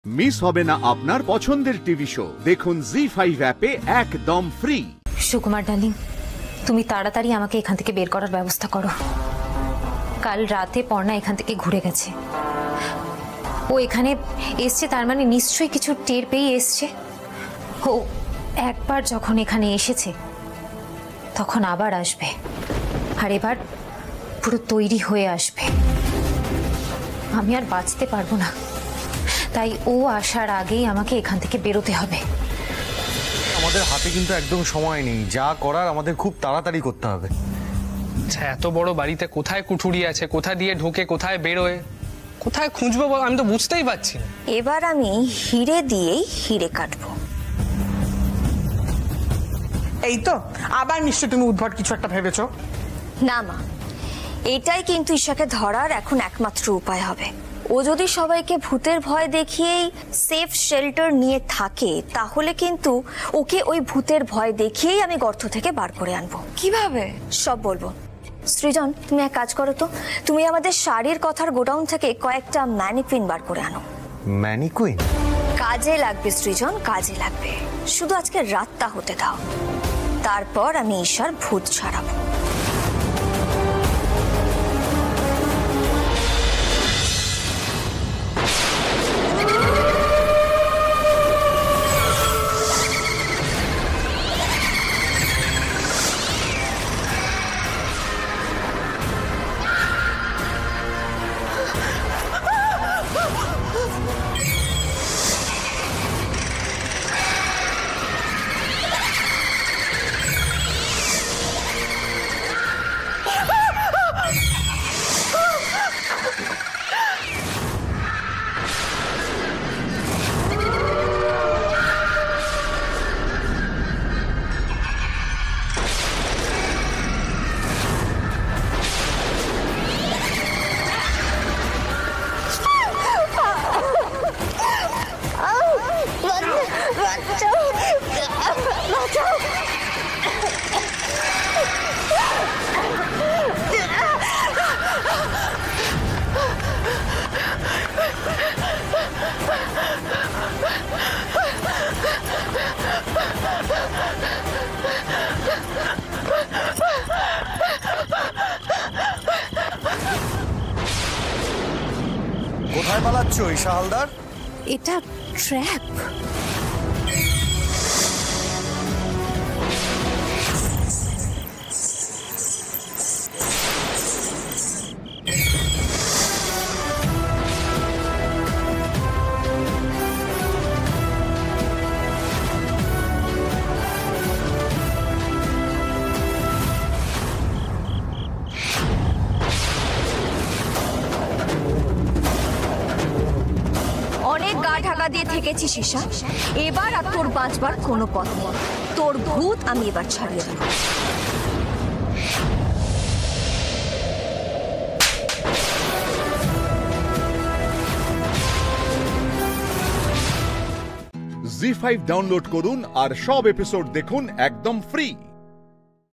Miss হবে না আপনার পছন্দের টিভি শো। দেখুন জি5 অ্যাপে একদম ফ্রি। সুকুমার ডার্লিং, তুমি তাড়াতাড়ি আমাকে এখান থেকে বের করার ব্যবস্থা করো। কাল রাতে পর্ণা এখান থেকে ঘুরে গেছে। ও এখানে এসছে, তার মানে নিশ্চয়ই কিছু টের পেয়ে এসছে। ও একবার যখন এখানে এসেছে তখন আবার আসবে, আর এবার পুরো তৈরি হয়ে আসবে। আমি আর বাঁচতে পারবো না, তাই ও আসার আগেই আমাকে এখান থেকে বেরোতে হবে। আমাদের হাতে কিন্তু একদম সময় নেই, যা করার আমাদের খুব তাড়াতাড়ি করতে হবে। আচ্ছা, এত বড় বাড়িতে কোথায় কুঠুরি আছে, কোথা দিয়ে ঢোকে, কোথায় বেরোয়, কোথায় খুঁজবো বল? আমি তো বুঝতেই পারছি না। এবার আমি হিরে দিয়েই হিরে কাটবো। এই তো আবার নিশ্চয় তুমি উদ্ভট কিছু একটা ভেবেছো। না মা, এটাই কিন্তু ঈশাকে ধরার এখন একমাত্র উপায় হবে। ও যদি সবাইকে ভূতের ভয় দেখিয়েই সেফ শেল্টার নিয়ে থাকে, তাহলে কিন্তু ওকে ওই ভূতের ভয় দেখিয়েই আমি গর্ত থেকে বার করে আনবো। কিভাবে সব বলবো। সৃজন, তুমি এক কাজ করো তো, তুমি আমাদের শাড়ির কথার গোডাউন থেকে কয়েকটা ম্যানিকুইন বার করে আনো। ম্যানিকুইন? কাজে লাগবে সৃজন, কাজে লাগবে। শুধু আজকে রাতটা হতে দাও, তারপর আমি ঈশার ভূত ছাড়াবো। কোথায় পালাচ্ছ ঈশা হালদার? এটা ট্র্যাপ। অনেক গা ঢাকা দিয়ে থেকেছিস ঈশা, এবার আর তোর বাঁচবার কোনো পথ নেই। তোর ভূত আমি এবার ছাড়িয়ে দেব। জি5 ডাউনলোড করুন আর সব এপিসোড দেখুন একদম ফ্রি।